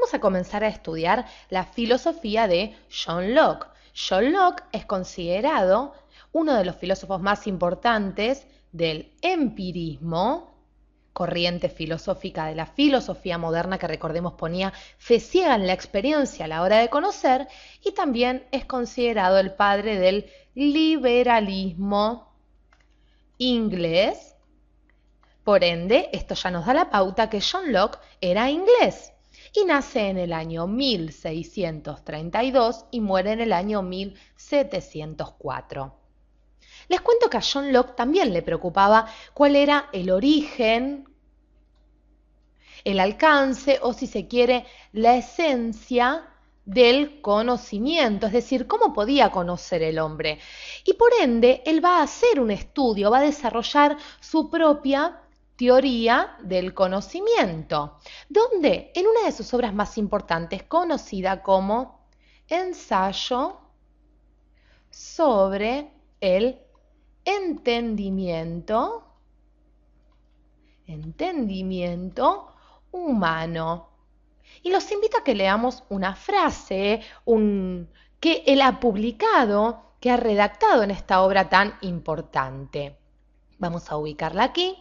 vamos a comenzar a estudiar la filosofía de John Locke. John Locke es considerado uno de los filósofos más importantes del empirismo, corriente filosófica de la filosofía moderna que, recordemos, ponía fe ciega en la experiencia a la hora de conocer, y también es considerado el padre del liberalismo inglés. Por ende, esto ya nos da la pauta que John Locke era inglés y nace en el año 1632 y muere en el año 1704. Les cuento que a John Locke también le preocupaba cuál era el origen, el alcance o, si se quiere, la esencia del conocimiento, es decir, cómo podía conocer el hombre. Y por ende, él va a hacer un estudio, va a desarrollar su propia teoría del conocimiento, donde en una de sus obras más importantes, conocida como Ensayo sobre el entendimiento humano. Y los invito a que leamos una frase que él ha publicado, que ha redactado en esta obra tan importante. Vamos a ubicarla aquí.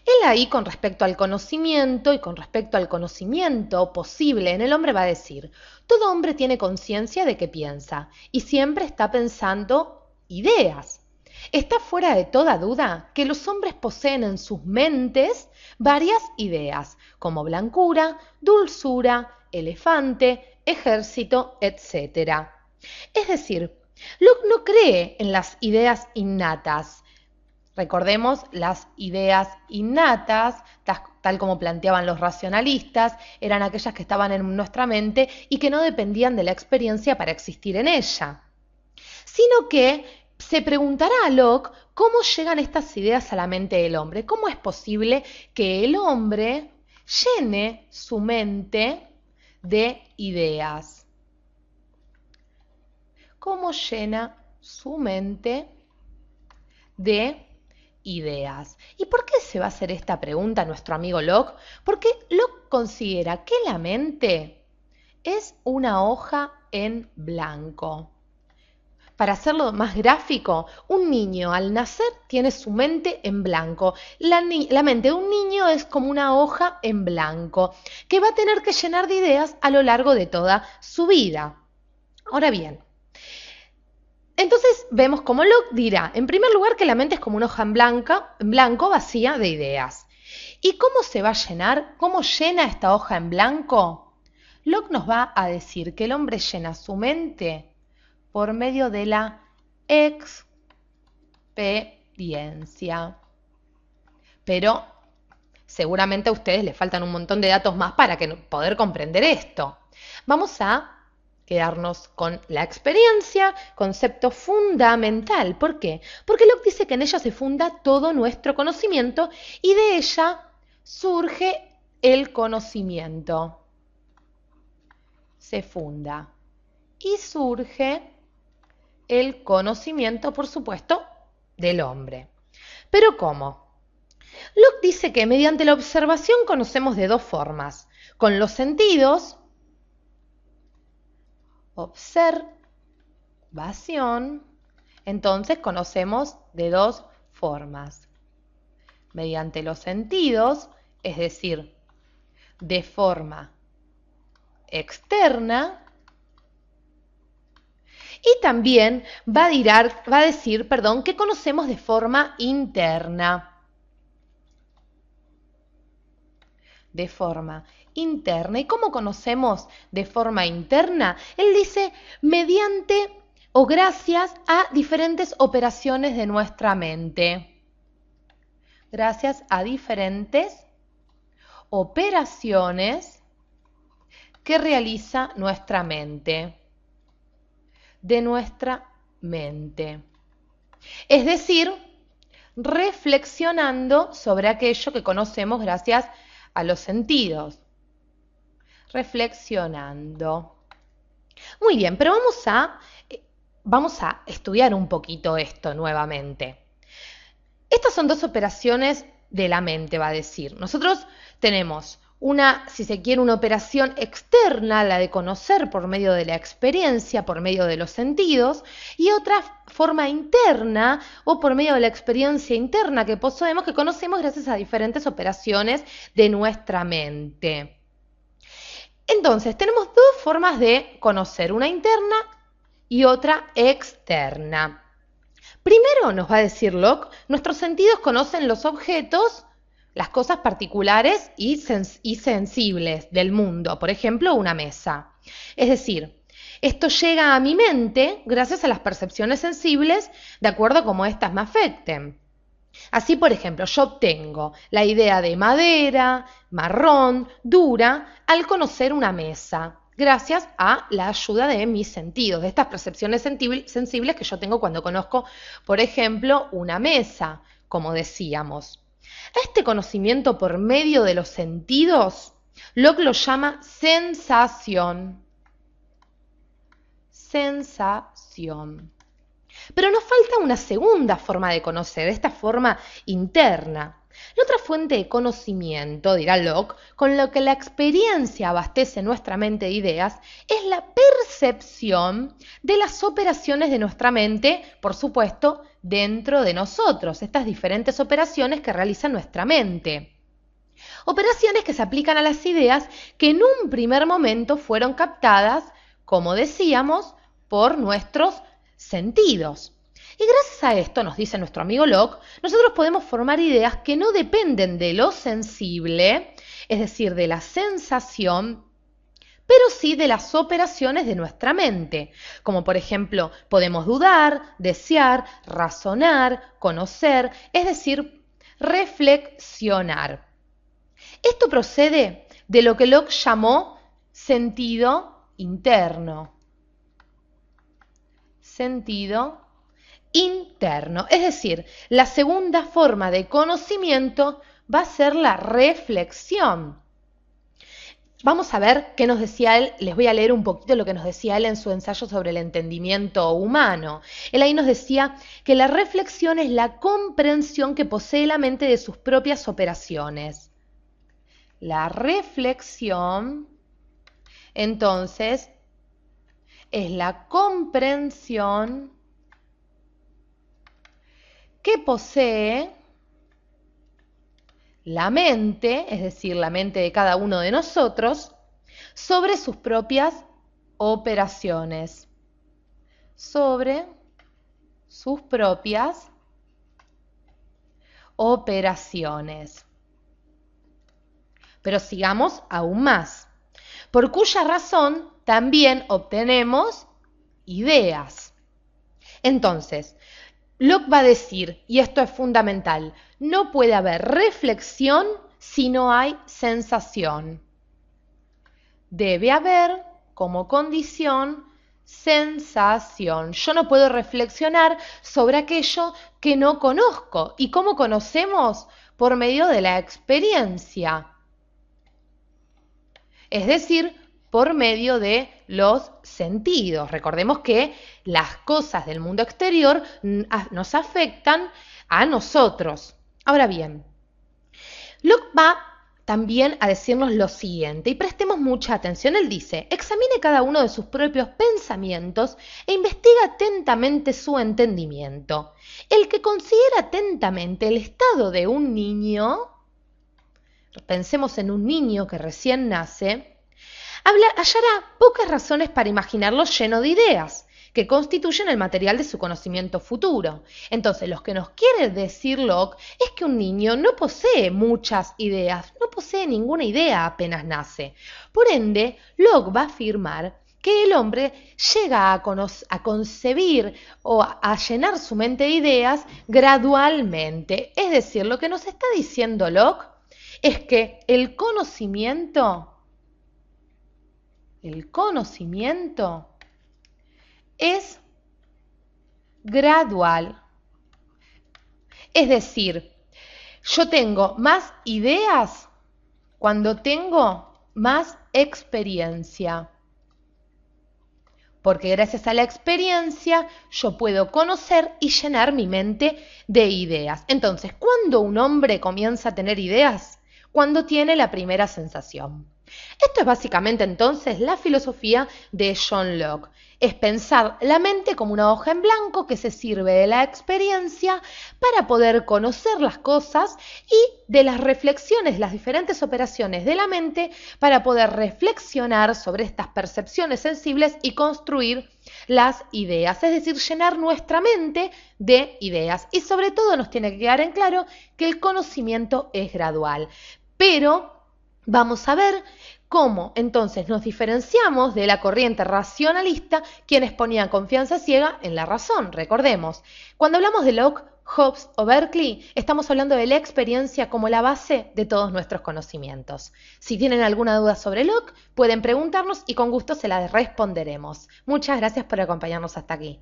Él ahí, con respecto al conocimiento y con respecto al conocimiento posible en el hombre, va a decir: todo hombre tiene conciencia de que piensa y siempre está pensando ideas. Está fuera de toda duda que los hombres poseen en sus mentes varias ideas, como blancura, dulzura, elefante, ejército, etc. Es decir, Locke no cree en las ideas innatas. Recordemos, las ideas innatas, tal como planteaban los racionalistas, eran aquellas que estaban en nuestra mente y que no dependían de la experiencia para existir en ella, sino que se preguntará a Locke cómo llegan estas ideas a la mente del hombre. ¿Cómo es posible que el hombre llene su mente de ideas? ¿Cómo llena su mente de ideas? ¿Y por qué se va a hacer esta pregunta nuestro amigo Locke? Porque Locke considera que la mente es una hoja en blanco. Para hacerlo más gráfico, un niño al nacer tiene su mente en blanco. La mente de un niño es como una hoja en blanco que va a tener que llenar de ideas a lo largo de toda su vida. Ahora bien, entonces vemos cómo Locke dirá, en primer lugar, que la mente es como una hoja en blanco vacía de ideas. ¿Y cómo se va a llenar? ¿Cómo llena esta hoja en blanco? Locke nos va a decir que el hombre llena su mente por medio de la experiencia. Pero seguramente a ustedes les faltan un montón de datos más para poder comprender esto. Vamos a quedarnos con la experiencia, concepto fundamental. ¿Por qué? Porque Locke dice que en ella se funda todo nuestro conocimiento y de ella surge el conocimiento. Se funda y surge el conocimiento, por supuesto, del hombre. ¿Pero cómo? Locke dice que mediante la observación conocemos de dos formas: con los sentidos, observación, entonces conocemos de dos formas: mediante los sentidos, es decir, de forma externa, y también va a decir que conocemos de forma interna. De forma interna. ¿Y cómo conocemos de forma interna? Él dice mediante o gracias a diferentes operaciones de nuestra mente. Gracias a diferentes operaciones que realiza nuestra mente. De nuestra mente. Es decir, reflexionando sobre aquello que conocemos gracias a los sentidos. Reflexionando. Muy bien, pero vamos a estudiar un poquito esto nuevamente. Estas son dos operaciones de la mente, va a decir. Nosotros tenemos si se quiere, una operación externa, la de conocer por medio de la experiencia, por medio de los sentidos, y otra forma interna o por medio de la experiencia interna que poseemos, que conocemos gracias a diferentes operaciones de nuestra mente. Entonces, tenemos dos formas de conocer, una interna y otra externa. Primero, nos va a decir Locke, nuestros sentidos conocen los objetos, las cosas particulares y sensibles del mundo, por ejemplo, una mesa. Es decir, esto llega a mi mente gracias a las percepciones sensibles de acuerdo a cómo éstas me afecten. Así, por ejemplo, yo obtengo la idea de madera, marrón, dura, al conocer una mesa, gracias a la ayuda de mis sentidos, de estas percepciones sensibles que yo tengo cuando conozco, por ejemplo, una mesa, como decíamos. A este conocimiento por medio de los sentidos, Locke lo llama sensación. Sensación. Pero nos falta una segunda forma de conocer, esta forma interna. La otra fuente de conocimiento, dirá Locke, con lo que la experiencia abastece nuestra mente de ideas, es la percepción de las operaciones de nuestra mente, por supuesto, dentro de nosotros, estas diferentes operaciones que realiza nuestra mente. Operaciones que se aplican a las ideas que en un primer momento fueron captadas, como decíamos, por nuestros sentidos. Y gracias a esto, nos dice nuestro amigo Locke, nosotros podemos formar ideas que no dependen de lo sensible, es decir, de la sensación, pero sí de las operaciones de nuestra mente, como por ejemplo, podemos dudar, desear, razonar, conocer, es decir, reflexionar. Esto procede de lo que Locke llamó sentido interno. Sentido interno. Es decir, la segunda forma de conocimiento va a ser la reflexión. Vamos a ver qué nos decía él. Les voy a leer un poquito lo que nos decía él en su ensayo sobre el entendimiento humano. Él ahí nos decía que la reflexión es la comprensión que posee la mente de sus propias operaciones. La reflexión, entonces, es la comprensión que posee la mente, es decir, la mente de cada uno de nosotros, sobre sus propias operaciones. Sobre sus propias operaciones. Pero sigamos aún más, por cuya razón también obtenemos ideas. Entonces, Locke va a decir, y esto es fundamental, no puede haber reflexión si no hay sensación. Debe haber como condición sensación. Yo no puedo reflexionar sobre aquello que no conozco. ¿Y cómo conocemos? Por medio de la experiencia. Es decir, por medio de los sentidos. Recordemos que las cosas del mundo exterior nos afectan a nosotros. Ahora bien, Locke va también a decirnos lo siguiente, y prestemos mucha atención. Él dice, examine cada uno de sus propios pensamientos e investiga atentamente su entendimiento. El que considera atentamente el estado de un niño, pensemos en un niño que recién nace, hallará pocas razones para imaginarlo lleno de ideas, que constituyen el material de su conocimiento futuro. Entonces, lo que nos quiere decir Locke es que un niño no posee muchas ideas, no posee ninguna idea apenas nace. Por ende, Locke va a afirmar que el hombre llega a concebir o a llenar su mente de ideas gradualmente. Es decir, lo que nos está diciendo Locke es que el conocimiento es gradual. Es decir, yo tengo más ideas cuando tengo más experiencia. Porque gracias a la experiencia yo puedo conocer y llenar mi mente de ideas. Entonces, ¿cuándo un hombre comienza a tener ideas? cuando tiene la primera sensación. Esto es básicamente entonces la filosofía de John Locke. Es pensar la mente como una hoja en blanco que se sirve de la experiencia para poder conocer las cosas y de las reflexiones, las diferentes operaciones de la mente para poder reflexionar sobre estas percepciones sensibles y construir las ideas, es decir, llenar nuestra mente de ideas. Y sobre todo nos tiene que quedar en claro que el conocimiento es gradual. Pero vamos a ver cómo entonces nos diferenciamos de la corriente racionalista, quienes ponían confianza ciega en la razón. Recordemos, cuando hablamos de Locke, Hobbes o Berkeley, estamos hablando de la experiencia como la base de todos nuestros conocimientos. Si tienen alguna duda sobre Locke, pueden preguntarnos y con gusto se la responderemos. Muchas gracias por acompañarnos hasta aquí.